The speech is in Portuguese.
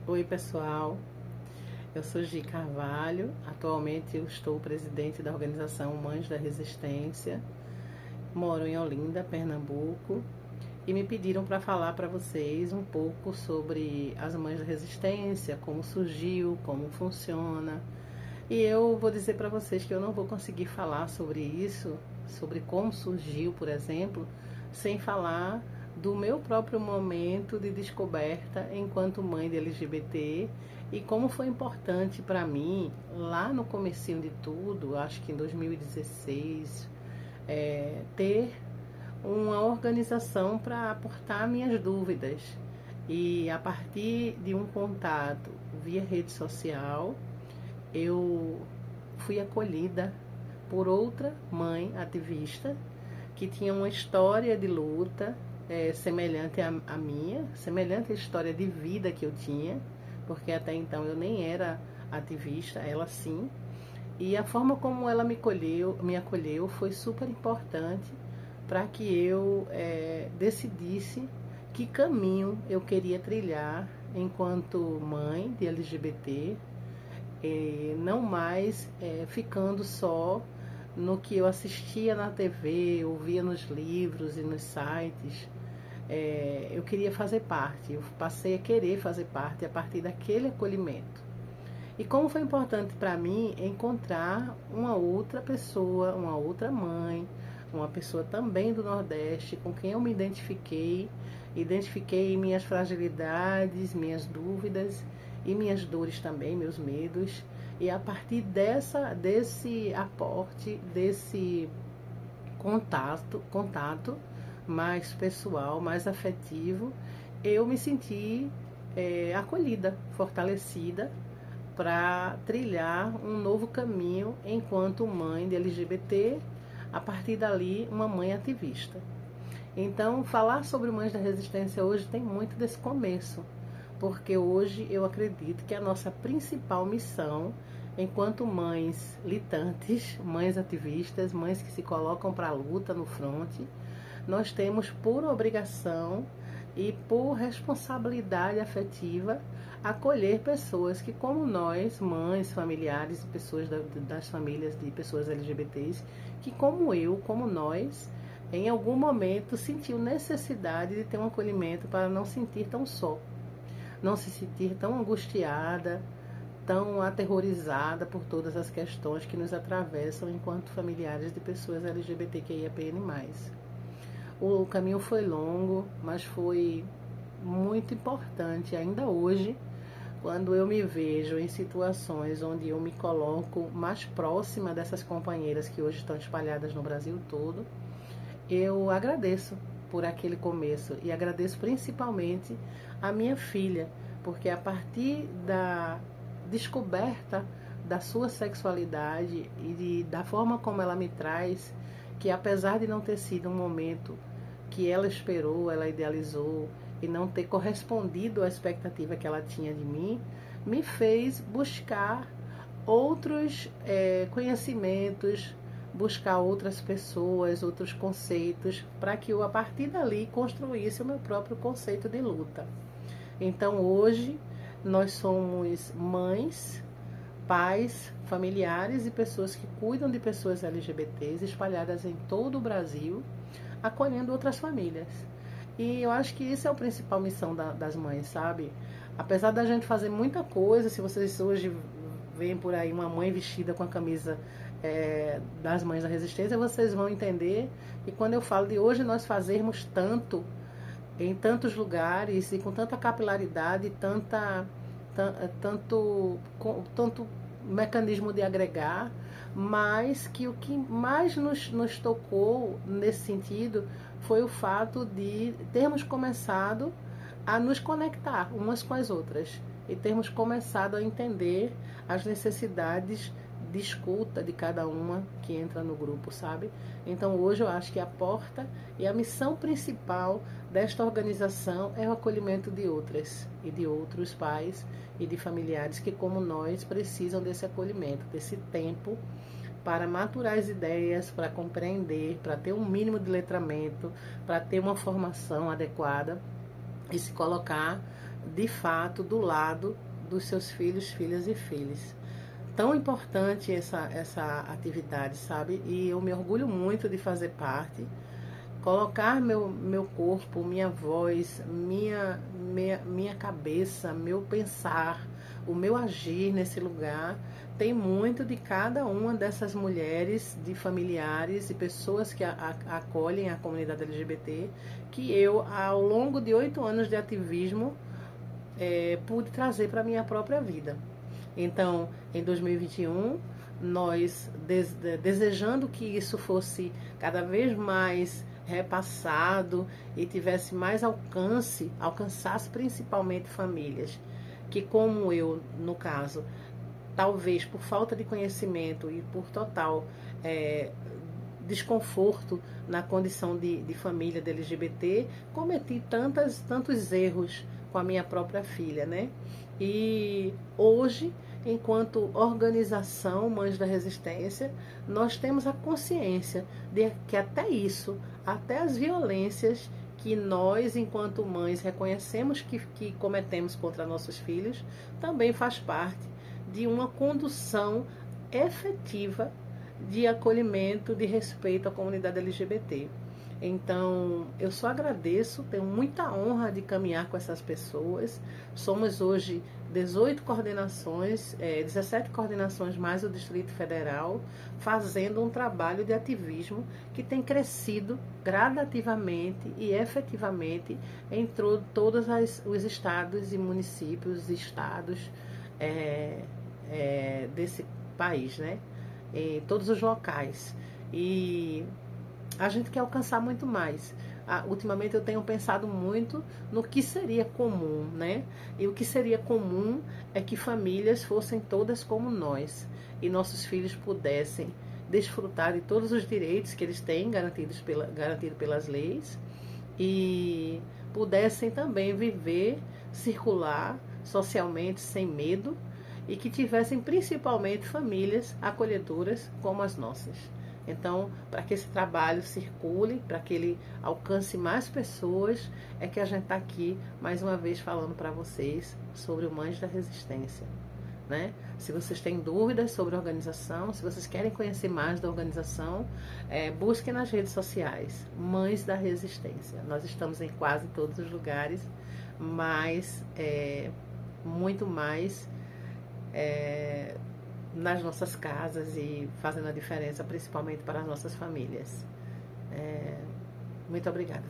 Oi pessoal, eu sou Gi Carvalho, atualmente eu estou presidente da organização Mães da Resistência, moro em Olinda, Pernambuco, e me pediram para falar para vocês um pouco sobre as Mães da Resistência, como surgiu, como funciona. E eu vou dizer para vocês que eu não vou conseguir falar sobre isso, sobre como surgiu, por exemplo, sem falar do meu próprio momento de descoberta enquanto mãe de LGBT e como foi importante para mim lá no comecinho de tudo, acho que em 2016, ter uma organização para aportar minhas dúvidas. E a partir de um contato via rede social, eu fui acolhida por outra mãe ativista que tinha uma história de luta semelhante à minha, semelhante à história de vida que eu tinha, porque até então eu nem era ativista, ela sim. E a forma como ela me acolheu foi super importante para que eu decidisse que caminho eu queria trilhar enquanto mãe de LGBT, não mais ficando só no que eu assistia na TV, ouvia nos livros e nos sites. Eu queria fazer parte, eu passei a querer fazer parte a partir daquele acolhimento. E como foi importante para mim encontrar uma outra pessoa, uma outra mãe, uma pessoa também do Nordeste, com quem eu me identifiquei minhas fragilidades, minhas dúvidas e minhas dores também, meus medos. E a partir desse aporte, desse contato mais pessoal, mais afetivo, eu me senti acolhida, fortalecida para trilhar um novo caminho enquanto mãe de LGBT, a partir dali uma mãe ativista. Então, falar sobre Mães da Resistência hoje tem muito desse começo, porque hoje eu acredito que a nossa principal missão, enquanto mães litantes, mães ativistas, mães que se colocam para a luta no fronte, nós temos por obrigação e por responsabilidade afetiva acolher pessoas que, como nós, mães, familiares, pessoas das famílias de pessoas LGBTs, que como eu, como nós, em algum momento sentiu necessidade de ter um acolhimento para não sentir tão só, não se sentir tão angustiada, tão aterrorizada por todas as questões que nos atravessam enquanto familiares de pessoas LGBTQIAPN+. O caminho foi longo, mas foi muito importante ainda hoje, quando eu me vejo em situações onde eu me coloco mais próxima dessas companheiras que hoje estão espalhadas no Brasil todo. Eu agradeço por aquele começo e agradeço principalmente a minha filha, porque a partir da descoberta da sua sexualidade e da forma como ela me traz, que apesar de não ter sido um momento que ela esperou, ela idealizou e não ter correspondido à expectativa que ela tinha de mim, me fez buscar outros conhecimentos, buscar outras pessoas, outros conceitos, para que eu a partir dali construísse o meu próprio conceito de luta. Então hoje nós somos mães, pais, familiares e pessoas que cuidam de pessoas LGBTs espalhadas em todo o Brasil, acolhendo outras famílias. E eu acho que isso é a principal missão das mães, sabe? Apesar da gente fazer muita coisa, se vocês hoje veem por aí uma mãe vestida com a camisa das Mães da Resistência, vocês vão entender que quando eu falo de hoje nós fazermos tanto, em tantos lugares e com tanta capilaridade, tanto mecanismo de agregar, mas que o que mais nos tocou nesse sentido foi o fato de termos começado a nos conectar umas com as outras e termos começado a entender as necessidades de escuta de cada uma que entra no grupo, sabe? Então hoje eu acho que a porta e a missão principal desta organização é o acolhimento de outras e de outros pais e de familiares que, como nós, precisam desse acolhimento, desse tempo para maturar as ideias, para compreender, para ter um mínimo de letramento, para ter uma formação adequada e se colocar de fato, do lado dos seus filhos, filhas e filhos. Tão importante essa atividade, sabe? E eu me orgulho muito de fazer parte. Colocar meu corpo, minha voz, minha cabeça, meu pensar, o meu agir nesse lugar, tem muito de cada uma dessas mulheres, de familiares e pessoas que acolhem a comunidade LGBT, que eu, ao longo de 8 anos de ativismo, pude trazer para a minha própria vida. Então, em 2021, nós desejando que isso fosse cada vez mais repassado e tivesse mais alcance, alcançasse principalmente famílias que, como eu, no caso, talvez por falta de conhecimento e por total desconforto na condição de família de LGBT, cometi tantos erros com a minha própria filha, né? E hoje, enquanto organização Mães da Resistência, nós temos a consciência de que até isso, até as violências que nós, enquanto mães, reconhecemos que cometemos contra nossos filhos, também faz parte de uma condução efetiva de acolhimento, de respeito à comunidade LGBT. Então, eu só agradeço, tenho muita honra de caminhar com essas pessoas. Somos hoje 18 coordenações, 17 coordenações mais o Distrito Federal, fazendo um trabalho de ativismo que tem crescido gradativamente e efetivamente em todos os estados e municípios, desse país, né? Em todos os locais. E a gente quer alcançar muito mais. Ultimamente eu tenho pensado muito no que seria comum, né? E o que seria comum é que famílias fossem todas como nós e nossos filhos pudessem desfrutar de todos os direitos que eles têm garantido pelas leis e pudessem também viver, circular socialmente sem medo e que tivessem principalmente famílias acolhedoras como as nossas. Então, para que esse trabalho circule, para que ele alcance mais pessoas, é que a gente está aqui mais uma vez falando para vocês sobre o Mães da Resistência. Né? Se vocês têm dúvidas sobre a organização, se vocês querem conhecer mais da organização, busquem nas redes sociais, Mães da Resistência. Nós estamos em quase todos os lugares, mas muito mais nas nossas casas e fazendo a diferença, principalmente para as nossas famílias. Muito obrigada.